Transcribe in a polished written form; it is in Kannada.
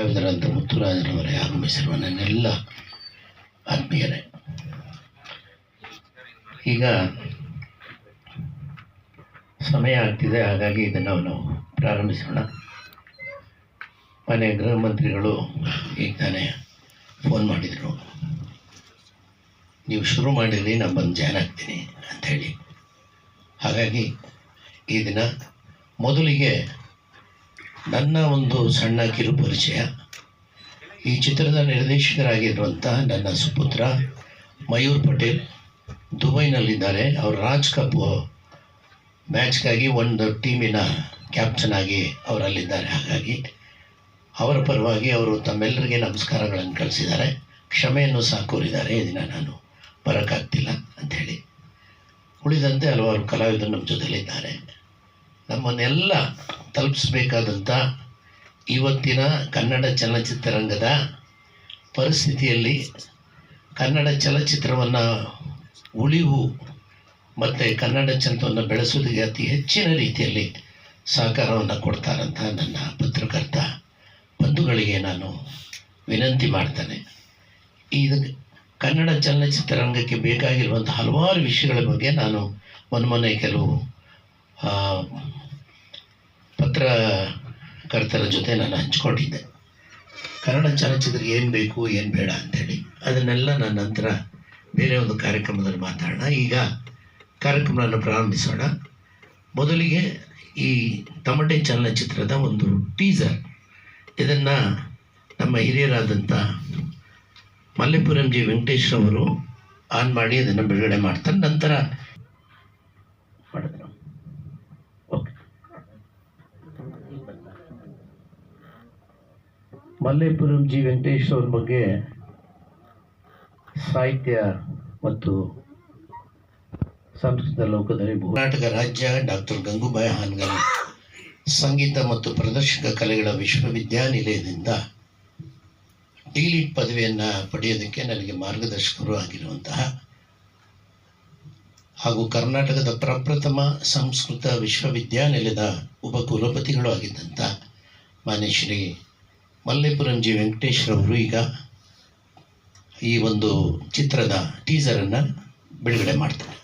ಕಲಾವಿದರಂತ ಮುತ್ತುರಾಜನವರೇ ಆಗಮಿಸಿರುವ ನನ್ನೆಲ್ಲ ಆತ್ಮೀಯರೇ, ಈಗ ಸಮಯ ಆಗ್ತಿದೆ, ಹಾಗಾಗಿ ಇದನ್ನು ನಾವು ಪ್ರಾರಂಭಿಸೋಣ. ಮನೆ ಗೃಹ ಮಂತ್ರಿಗಳು ಈಗ ತಾನೇ ಫೋನ್ ಮಾಡಿದರು, ನೀವು ಶುರು ಮಾಡಿದ್ರಿ, ನಾನು ಬಂದು ಜಾಯ್ನ್ ಆಗ್ತೀನಿ ಅಂಥೇಳಿ. ಹಾಗಾಗಿ ಈ ದಿನ ಮೊದಲಿಗೆ ನನ್ನ ಒಂದು ಸಣ್ಣ ಕಿರು ಪರಿಚಯ. ಈ ಚಿತ್ರದ ನಿರ್ದೇಶಕರಾಗಿರುವಂಥ ನನ್ನ ಸುಪುತ್ರ ಮಯೂರ್ ಪಟೇಲ್ ದುಬೈನಲ್ಲಿದ್ದಾರೆ. ಅವರು ರಾಜ್ ಕಪ್ ಮ್ಯಾಚ್ಗಾಗಿ ಒಂದು ಟೀಮಿನ ಕ್ಯಾಪ್ಟನ್ ಆಗಿ ಅವರಲ್ಲಿದ್ದಾರೆ. ಹಾಗಾಗಿ ಅವರ ಪರವಾಗಿ ಅವರು ತಮ್ಮೆಲ್ಲರಿಗೆ ನಮಸ್ಕಾರಗಳನ್ನು ಕಳಿಸಿದ್ದಾರೆ, ಕ್ಷಮೆಯನ್ನು ಸಹ ಕೋರಿದ್ದಾರೆ. ಈ ದಿನ ನಾನು ಬರೋಕ್ಕಾಗ್ತಿಲ್ಲ ಅಂಥೇಳಿ. ಉಳಿದಂತೆ ಹಲವಾರು ಕಲಾವಿದರು ನಮ್ಮ ಜೊತೆಲಿದ್ದಾರೆ. ನಮ್ಮನ್ನೆಲ್ಲ ತಲುಪಿಸಬೇಕಾದಂಥ ಇವತ್ತಿನ ಕನ್ನಡ ಚಲನಚಿತ್ರರಂಗದ ಪರಿಸ್ಥಿತಿಯಲ್ಲಿ ಕನ್ನಡ ಚಲನಚಿತ್ರವನ್ನು ಉಳಿವು ಮತ್ತು ಕನ್ನಡ ಚಲನಚಿತ್ರವನ್ನು ಬೆಳೆಸೋದಕ್ಕೆ ಅತಿ ಹೆಚ್ಚಿನ ರೀತಿಯಲ್ಲಿ ಸಹಕಾರವನ್ನು ಕೊಡ್ತಾರಂಥ ನನ್ನ ಪತ್ರಕರ್ತ ಬಂಧುಗಳಿಗೆ ನಾನು ವಿನಂತಿ ಮಾಡ್ತೇನೆ. ಇದು ಕನ್ನಡ ಚಲನಚಿತ್ರರಂಗಕ್ಕೆ ಬೇಕಾಗಿರುವಂಥ ಹಲವಾರು ವಿಷಯಗಳ ಬಗ್ಗೆ ನಾನು ಮೊನ್ನೆ ಕೆಲವು ಪತ್ರಕರ್ತರ ಜೊತೆ ನಾನು ಹಂಚ್ಕೊಂಡಿದ್ದೆ. ಕನ್ನಡ ಚಲನಚಿತ್ರಕ್ಕೆ ಏನು ಬೇಕು ಏನು ಬೇಡ ಅಂಥೇಳಿ. ಅದನ್ನೆಲ್ಲ ನನ್ನ ನಂತರ ಬೇರೆ ಒಂದು ಕಾರ್ಯಕ್ರಮದಲ್ಲಿ ಮಾತಾಡೋಣ. ಈಗ ಕಾರ್ಯಕ್ರಮವನ್ನು ಪ್ರಾರಂಭಿಸೋಣ. ಮೊದಲಿಗೆ ಈ ತಮಟೆ ಚಲನಚಿತ್ರದ ಒಂದು ಟೀಸರ್, ಇದನ್ನು ನಮ್ಮ ಹಿರಿಯರಾದಂಥ ಮಲ್ಲೇಪುರಂ ಜಿ ವೆಂಕಟೇಶ್ ಅವರು ಆನ್ ಮಾಡಿ ಅದನ್ನು ಬಿಡುಗಡೆ ಮಾಡ್ತಾರೆ. ನಂತರ ಮಾಡಿದ್ರು. ಓಕೆ, ಮಲ್ಲೇಪುರಂ ಜಿ ವೆಂಕಟೇಶ್ ಅವ್ರ ಬಗ್ಗೆ ಸಾಹಿತ್ಯ ಮತ್ತು ಸಂಸ್ಕೃತ ಲೋಕದಲ್ಲಿ ಕರ್ನಾಟಕ ರಾಜ್ಯ ಡಾಕ್ಟರ್ ಗಂಗೂಬಾಯಿ ಹಾನಗಲ್ ಸಂಗೀತ ಮತ್ತು ಪ್ರದರ್ಶಕ ಕಲೆಗಳ ವಿಶ್ವವಿದ್ಯಾನಿಲಯದಿಂದ ಡಿ.ಲಿಟ್ ಪದವಿಯನ್ನು ಪಡೆಯೋದಕ್ಕೆ ನನಗೆ ಮಾರ್ಗದರ್ಶಕರು ಆಗಿರುವಂತಹ ಹಾಗೂ ಕರ್ನಾಟಕದ ಪ್ರಪ್ರಥಮ ಸಂಸ್ಕೃತ ವಿಶ್ವವಿದ್ಯಾನಿಲಯದ ಉಪಕುಲಪತಿಗಳು ಆಗಿದ್ದಂಥ ಮಾನ್ಯ ಶ್ರೀ ಮಲ್ಲೇಪುರಂ ಜಿ ವೆಂಕಟೇಶ್ರವರು ಈಗ ಈ ಒಂದು ಚಿತ್ರದ ಟೀಸರನ್ನು ಬಿಡುಗಡೆ ಮಾಡ್ತಾರೆ.